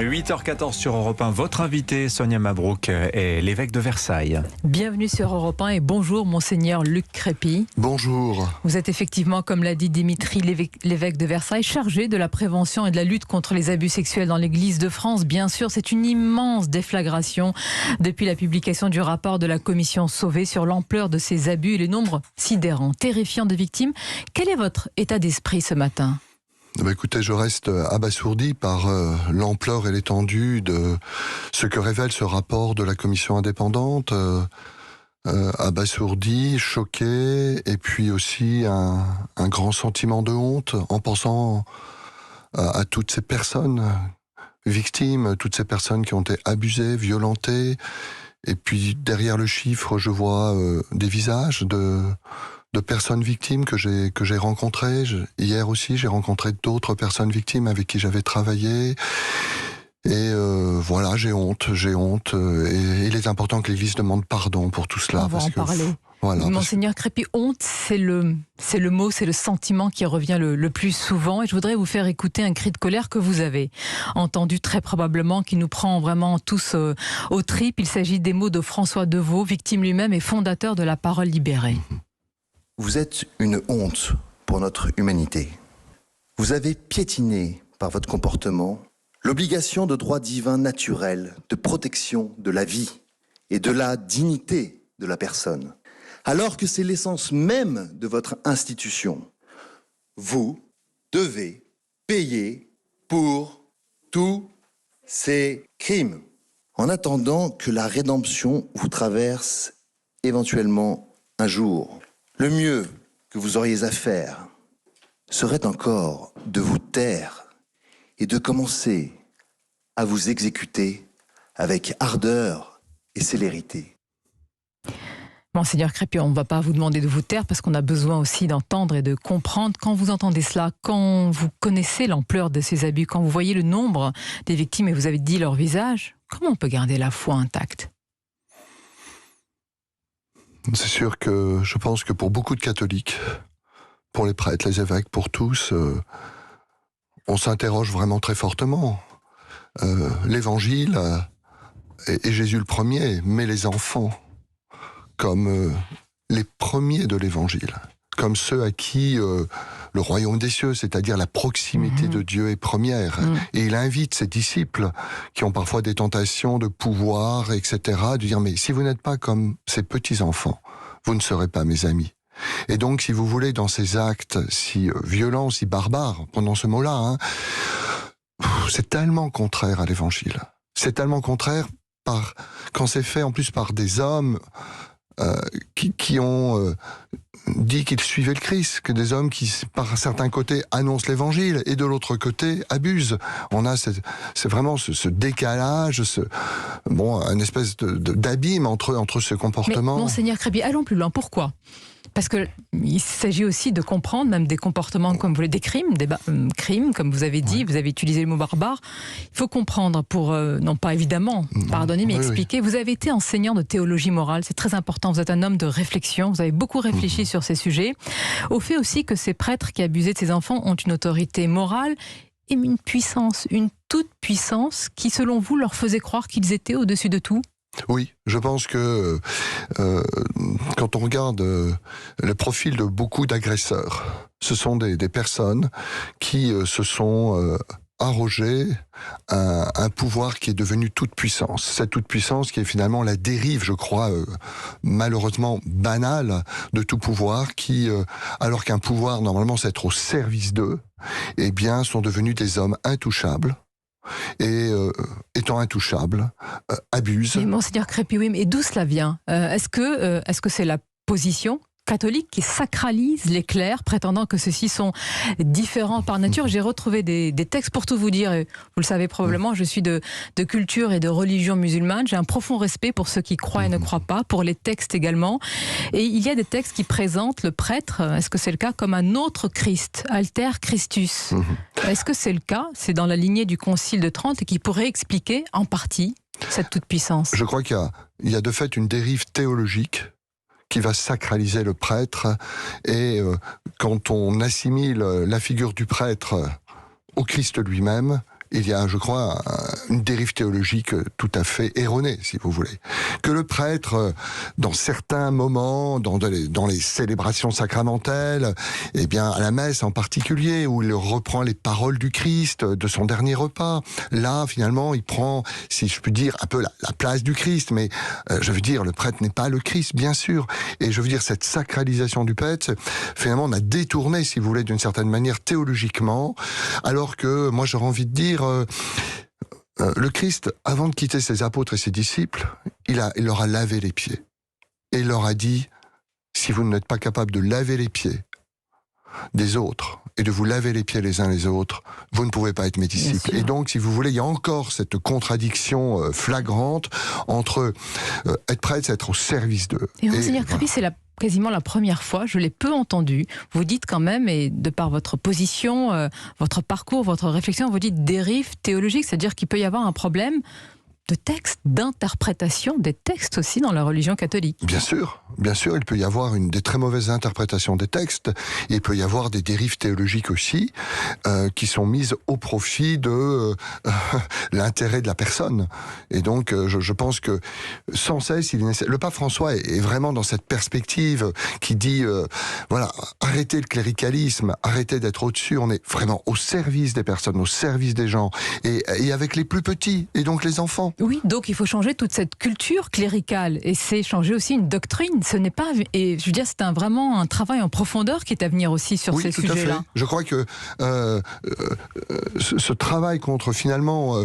8h14 sur Europe 1, votre invité Sonia Mabrouk est l'évêque de Versailles. Bienvenue sur Europe 1 et bonjour Monseigneur Luc Crépy. Bonjour. Vous êtes effectivement, comme l'a dit Dimitri, l'évêque de Versailles, chargé de la prévention et de la lutte contre les abus sexuels dans l'Église de France. Bien sûr, c'est une immense déflagration depuis la publication du rapport de la commission Sauvé sur l'ampleur de ces abus et le nombre sidérant, terrifiant de victimes. Quel est votre état d'esprit ce matin ? Écoutez, je reste abasourdi par l'ampleur et l'étendue de ce que révèle ce rapport de la commission indépendante. Abasourdi, choqué, et puis aussi un grand sentiment de honte en pensant à toutes ces personnes victimes, toutes ces personnes qui ont été abusées, violentées. Et puis derrière le chiffre, je vois des visages de personnes victimes que j'ai rencontrées. Hier aussi, j'ai rencontré d'autres personnes victimes avec qui j'avais travaillé. Et voilà, j'ai honte. Et il est important que l'Église demande pardon pour tout cela. On va en parler. Voilà, Monseigneur Crépy, honte, c'est le mot, c'est le sentiment qui revient le plus souvent. Et je voudrais vous faire écouter un cri de colère que vous avez entendu très probablement, qui nous prend vraiment tous aux tripes. Il s'agit des mots de François Deveau, victime lui-même et fondateur de la Parole libérée. Vous êtes une honte pour notre humanité. Vous avez piétiné par votre comportement l'obligation de droit divin naturel de protection de la vie et de la dignité de la personne, alors que c'est l'essence même de votre institution. Vous devez payer pour tous ces crimes, en attendant que la rédemption vous traverse éventuellement un jour. Le mieux que vous auriez à faire serait encore de vous taire et de commencer à vous exécuter avec ardeur et célérité. Monseigneur Crépy, on ne va pas vous demander de vous taire parce qu'on a besoin aussi d'entendre et de comprendre. Quand vous entendez cela, quand vous connaissez l'ampleur de ces abus, quand vous voyez le nombre des victimes et vous avez dit leur visage, comment on peut garder la foi intacte ? C'est sûr que je pense que pour beaucoup de catholiques, pour les prêtres, les évêques, pour tous, on s'interroge vraiment très fortement. L'Évangile est Jésus le premier, mais les enfants comme les premiers de l'Évangile, comme ceux à qui le royaume des cieux, c'est-à-dire la proximité de Dieu est première. Et il invite ses disciples, qui ont parfois des tentations de pouvoir, etc., de dire, mais si vous n'êtes pas comme ces petits-enfants, vous ne serez pas mes amis. Et donc, si vous voulez, dans ces actes si violents, si barbares, prenons ce mot-là, c'est tellement contraire à l'Évangile. C'est tellement contraire quand c'est fait en plus par des hommes qui ont dit qu'ils suivaient le Christ, que des hommes qui, par certains côtés, annoncent l'Évangile et de l'autre côté, abusent. On a c'est vraiment ce décalage, un espèce d'abîme entre ce comportement. Mais Monseigneur Crépy, allons plus loin. Pourquoi ? Parce qu'il s'agit aussi de comprendre même des comportements comme vous voulez, des crimes, crimes, comme vous avez dit, vous avez utilisé le mot barbare. Il faut comprendre pour, non pas évidemment, pardonnez, mais expliquer. Vous avez été enseignant de théologie morale, c'est très important. Vous êtes un homme de réflexion, vous avez beaucoup réfléchi sur ces sujets. Au fait aussi que ces prêtres qui abusaient de ces enfants ont une autorité morale et une puissance, une toute puissance qui, selon vous, leur faisait croire qu'ils étaient au-dessus de tout. Oui, je pense que quand on regarde le profil de beaucoup d'agresseurs, ce sont des personnes qui se sont arrogées un pouvoir qui est devenu toute puissance. Cette toute puissance qui est finalement la dérive, je crois, malheureusement banale de tout pouvoir qui, alors qu'un pouvoir, normalement, c'est être au service d'eux, eh bien, sont devenus des hommes intouchables. Et étant intouchables, abusent. Mais Monseigneur Crépy, oui, mais d'où cela vient ? Est-ce que c'est la position catholique qui sacralise les clercs, prétendant que ceux-ci sont différents par nature? J'ai retrouvé des textes pour tout vous dire, et vous le savez probablement, je suis de culture et de religion musulmane, j'ai un profond respect pour ceux qui croient et ne croient pas, pour les textes également, et il y a des textes qui présentent le prêtre, est-ce que c'est le cas, comme un autre Christ, alter Christus. Est-ce que c'est le cas? C'est dans la lignée du Concile de Trente et qui pourrait expliquer en partie cette toute-puissance. Je crois qu'il y a de fait une dérive théologique qui va sacraliser le prêtre et quand on assimile la figure du prêtre au Christ lui-même, il y a, je crois, une dérive théologique tout à fait erronée, si vous voulez. Que le prêtre, dans certains moments, dans les célébrations sacramentelles, eh bien, à la messe en particulier, où il reprend les paroles du Christ, de son dernier repas, là, finalement, il prend, si je puis dire, un peu la place du Christ, mais je veux dire, le prêtre n'est pas le Christ, bien sûr. Et je veux dire, cette sacralisation du prêtre, finalement, on a détourné, si vous voulez, d'une certaine manière, théologiquement, alors que, moi, j'aurais envie de dire, le Christ, avant de quitter ses apôtres et ses disciples, il leur a lavé les pieds. Et il leur a dit, si vous n'êtes pas capable de laver les pieds des autres et de vous laver les pieds les uns les autres, vous ne pouvez pas être mes disciples. Et donc, si vous voulez, il y a encore cette contradiction flagrante entre être prêtre, c'est être au service d'eux. Et Monseigneur Crépy, c'est quasiment la première fois, je l'ai peu entendu, vous dites quand même, et de par votre position, votre parcours, votre réflexion, vous dites dérive théologique, c'est-à-dire qu'il peut y avoir un problème de texte, d'interprétation des textes aussi dans la religion catholique. Bien sûr, il peut y avoir des très mauvaises interprétations des textes, il peut y avoir des dérives théologiques aussi, qui sont mises au profit de l'intérêt de la personne. Et donc, je pense que sans cesse, le pape François est vraiment dans cette perspective qui dit, voilà, arrêtez le cléricalisme, arrêtez d'être au-dessus, on est vraiment au service des personnes, au service des gens, et avec les plus petits, et donc les enfants. Oui, donc il faut changer toute cette culture cléricale et c'est changer aussi une doctrine. Ce n'est pas, et je veux dire, c'est vraiment un travail en profondeur qui est à venir aussi sur ces sujets-là. Oui, tout à fait. Je crois que ce travail contre finalement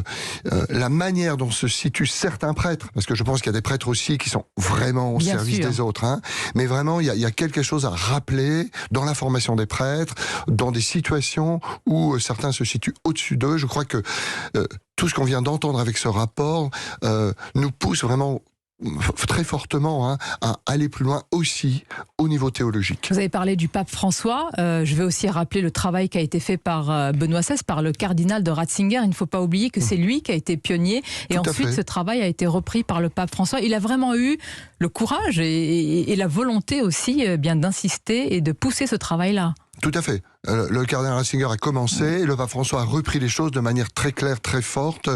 la manière dont se situent certains prêtres, parce que je pense qu'il y a des prêtres aussi qui sont vraiment au service des autres, hein, mais vraiment il y a quelque chose à rappeler dans la formation des prêtres, dans des situations où certains se situent au-dessus d'eux. Je crois que tout ce qu'on vient d'entendre avec ce rapport nous pousse vraiment très fortement à aller plus loin aussi au niveau théologique. Vous avez parlé du pape François, je vais aussi rappeler le travail qui a été fait par Benoît XVI, par le cardinal de Ratzinger. Il ne faut pas oublier que c'est lui qui a été pionnier et ensuite ce travail a été repris par le pape François. Il a vraiment eu le courage et la volonté aussi bien d'insister et de pousser ce travail-là. Tout à fait. Le cardinal Ratzinger a commencé, le pape François a repris les choses de manière très claire, très forte,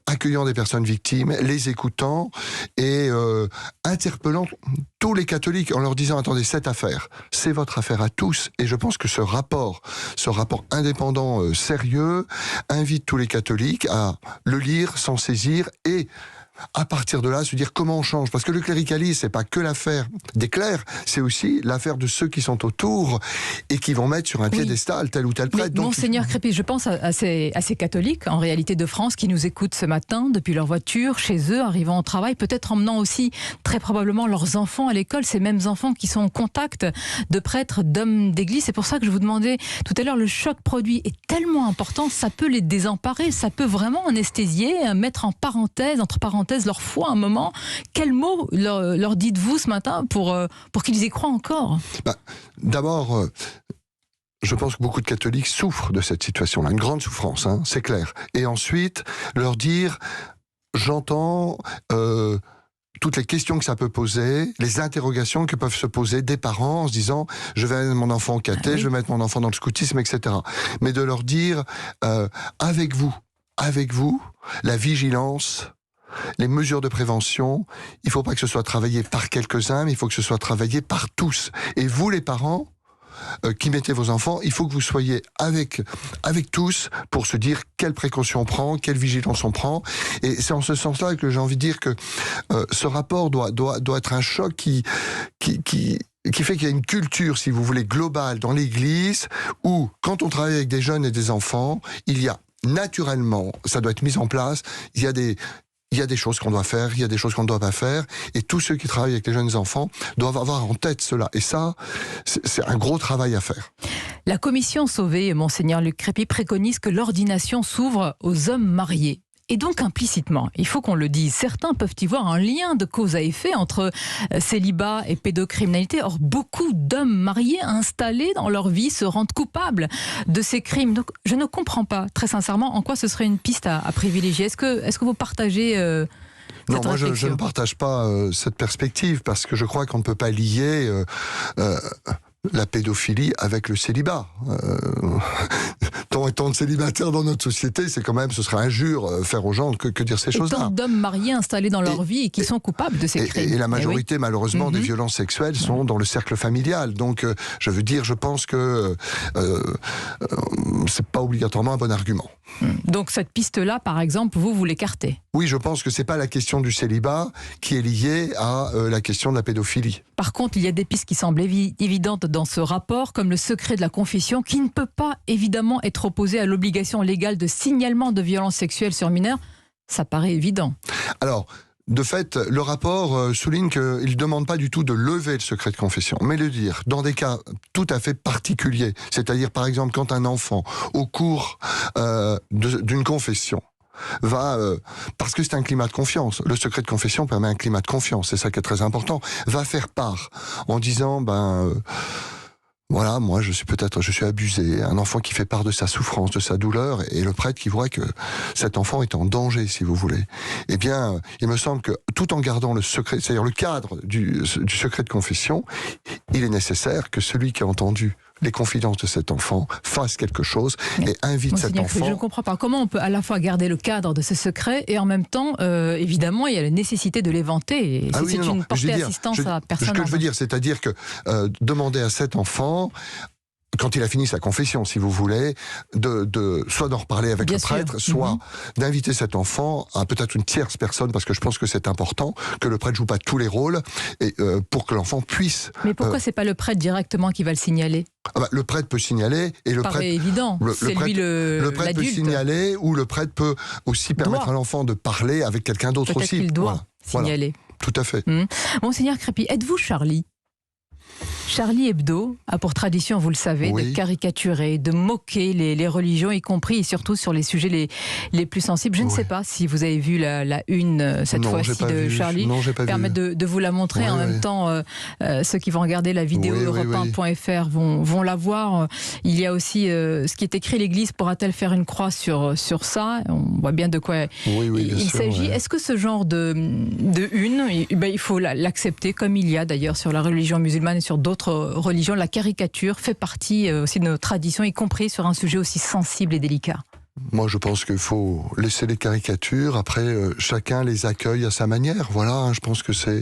accueillant des personnes victimes, les écoutant et interpellant tous les catholiques en leur disant « Attendez, cette affaire, c'est votre affaire à tous ». Et je pense que ce rapport indépendant, sérieux, invite tous les catholiques à le lire, s'en saisir et à partir de là, se dire comment on change. Parce que le cléricalisme, c'est pas que l'affaire des clercs, c'est aussi l'affaire de ceux qui sont autour et qui vont mettre sur un piédestal tel ou tel prêtre. Monseigneur Crépy, je pense à ces catholiques, en réalité de France, qui nous écoutent ce matin, depuis leur voiture, chez eux, arrivant au travail, peut-être emmenant aussi très probablement leurs enfants à l'école, ces mêmes enfants qui sont en contact de prêtres, d'hommes d'église. C'est pour ça que je vous demandais tout à l'heure, le choc produit est tellement important, ça peut les désemparer, ça peut vraiment anesthésier, mettre en parenthèse, entre parenthèses, leur foi un moment. Quels mots leur dites-vous ce matin pour qu'ils y croient encore? D'abord, je pense que beaucoup de catholiques souffrent de cette situation-là, une grande souffrance, c'est clair. Et ensuite, leur dire, j'entends toutes les questions que ça peut poser, les interrogations que peuvent se poser des parents en se disant « je vais mettre mon enfant au caté, je vais mettre mon enfant dans le scoutisme, etc. » Mais de leur dire avec vous, la vigilance, les mesures de prévention, il ne faut pas que ce soit travaillé par quelques-uns, mais il faut que ce soit travaillé par tous. Et vous, les parents, qui mettez vos enfants, il faut que vous soyez avec tous pour se dire quelles précautions on prend, quelle vigilance on prend. Et c'est en ce sens-là que j'ai envie de dire que ce rapport doit être un choc qui fait qu'il y a une culture, si vous voulez, globale dans l'Église, où, quand on travaille avec des jeunes et des enfants, il y a naturellement, ça doit être mis en place, il y a des choses qu'on doit faire, il y a des choses qu'on ne doit pas faire, et tous ceux qui travaillent avec les jeunes enfants doivent avoir en tête cela. Et ça, c'est un gros travail à faire. La commission Sauvé, Monseigneur Luc Crépy, préconise que l'ordination s'ouvre aux hommes mariés. Et donc implicitement, il faut qu'on le dise, certains peuvent y voir un lien de cause à effet entre célibat et pédocriminalité. Or, beaucoup d'hommes mariés installés dans leur vie se rendent coupables de ces crimes. Donc, je ne comprends pas, très sincèrement, en quoi ce serait une piste à privilégier. Est-ce que vous partagez non, moi je ne partage pas cette perspective, parce que je crois qu'on ne peut pas lier la pédophilie avec le célibat. Tant et tant de célibataires dans notre société, c'est quand même, ce serait injure faire aux gens que dire ces choses-là. Tant d'hommes mariés installés dans leur vie et qui sont coupables de ces crimes. Et la majorité, malheureusement, des violences sexuelles sont dans le cercle familial. Donc, je veux dire, je pense que c'est pas obligatoirement un bon argument. Donc cette piste-là, par exemple, vous l'écartez? Oui, je pense que c'est pas la question du célibat qui est liée à la question de la pédophilie. Par contre, il y a des pistes qui semblent évidentes dans ce rapport, comme le secret de la confession, qui ne peut pas évidemment être opposé à l'obligation légale de signalement de violences sexuelles sur mineurs. Ça paraît évident. Alors, de fait, le rapport souligne qu'il ne demande pas du tout de lever le secret de confession, mais le dire dans des cas tout à fait particuliers. C'est-à-dire, par exemple, quand un enfant, au cours d'une confession, va, parce que c'est un climat de confiance, le secret de confession permet un climat de confiance, c'est ça qui est très important, va faire part en disant, voilà, moi je suis abusé, un enfant qui fait part de sa souffrance, de sa douleur, et le prêtre qui voit que cet enfant est en danger, si vous voulez. Eh bien, il me semble que tout en gardant le secret, c'est-à-dire le cadre du secret de confession, il est nécessaire que celui qui a entendu les confidences de cet enfant fasse quelque chose et invite cet enfant. Je ne comprends pas comment on peut à la fois garder le cadre de ce secret et en même temps, évidemment, il y a la nécessité de l'éventer. C'est une portée d'assistance à personne. Ce que je veux dire, c'est-à-dire que demander à cet enfant, quand il a fini sa confession, si vous voulez, soit d'en reparler avec le prêtre, soit d'inviter cet enfant à peut-être une tierce personne, parce que je pense que c'est important que le prêtre joue pas tous les rôles, et pour que l'enfant puisse. Mais pourquoi c'est pas le prêtre directement qui va le signaler? Le prêtre peut signaler, et le prêtre, évident. Le prêtre peut signaler, ou le prêtre peut aussi permettre à l'enfant de parler avec quelqu'un d'autre aussi. Peut-être qu'il doit signaler. Tout à fait. Monseigneur Crépy, êtes-vous Charlie? Charlie Hebdo a pour tradition, vous le savez, de caricaturer, de moquer les religions, y compris et surtout sur les sujets les plus sensibles. Je ne sais pas si vous avez vu la une cette fois-ci de Charlie. Non, j'ai pas permettre vu. de vous la montrer. En même temps, ceux qui vont regarder la vidéo europe1.fr vont la voir. Il y a aussi ce qui est écrit: l'Église pourra-t-elle faire une croix sur ça? On voit bien de quoi il s'agit. Est-ce que ce genre de une, il faut l'accepter, comme il y a d'ailleurs sur la religion musulmane et sur d'autres religions, la caricature fait partie aussi de nos traditions, y compris sur un sujet aussi sensible et délicat? Moi, je pense qu'il faut laisser les caricatures. Après, chacun les accueille à sa manière. Voilà, je pense que c'est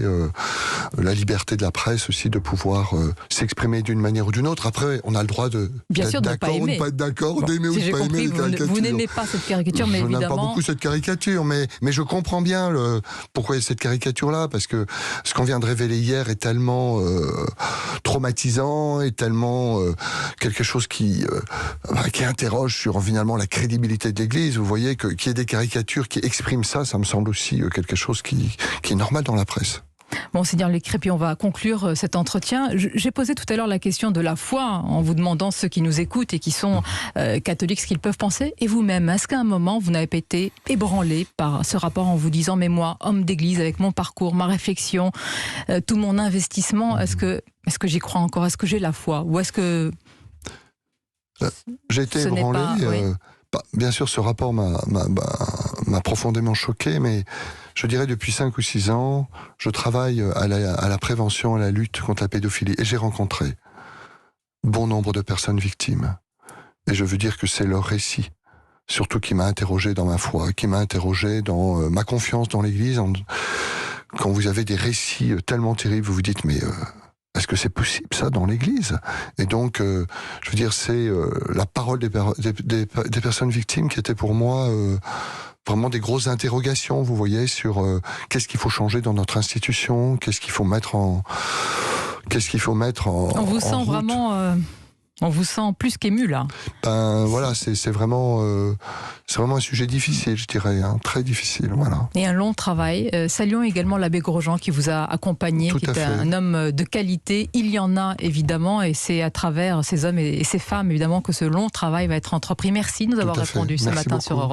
la liberté de la presse aussi de pouvoir s'exprimer d'une manière ou d'une autre. Après, on a le droit d'être d'accord ou de pas être d'accord, d'aimer ou de pas aimer les caricatures. Vous n'aimez pas cette caricature, mais évidemment... Je n'aime pas beaucoup cette caricature, mais je comprends bien pourquoi il y a cette caricature-là, parce que ce qu'on vient de révéler hier est tellement traumatisant, et tellement quelque chose qui interroge sur finalement la crédibilité de l'Église. Vous voyez qu'il y ait des caricatures qui expriment ça me semble aussi quelque chose qui est normal dans la presse. Monseigneur Crépy, on va conclure cet entretien. J'ai posé tout à l'heure la question de la foi en vous demandant, ceux qui nous écoutent et qui sont catholiques, ce qu'ils peuvent penser. Et vous-même, est-ce qu'à un moment, vous n'avez pas été ébranlé par ce rapport en vous disant: mais moi, homme d'église, avec mon parcours, ma réflexion, tout mon investissement, est-ce que j'y crois encore? Est-ce que j'ai la foi? Ou est-ce que... J'ai été ébranlé. Bien sûr, ce rapport m'a profondément choqué, mais je dirais depuis 5 ou 6 ans, je travaille à la prévention, à la lutte contre la pédophilie, et j'ai rencontré bon nombre de personnes victimes. Et je veux dire que c'est leur récit, surtout, qui m'a interrogé dans ma foi, qui m'a interrogé dans ma confiance dans l'Église. Quand vous avez des récits tellement terribles, vous vous dites: mais... est-ce que c'est possible, ça, dans l'Église? Et donc, je veux dire, c'est la parole des personnes victimes qui était pour moi vraiment des grosses interrogations, vous voyez, sur qu'est-ce qu'il faut changer dans notre institution, qu'est-ce qu'il faut mettre en On vous sent route. Vraiment... On vous sent plus qu'ému, là. Voilà, c'est vraiment un sujet difficile, je dirais, très difficile, voilà. Et un long travail. Saluons également l'abbé Grosjean qui vous a accompagné, qui est un homme de qualité. Il y en a, évidemment, et c'est à travers ces hommes et ces femmes, évidemment, que ce long travail va être entrepris. Merci de nous avoir répondu ce matin sur Europe.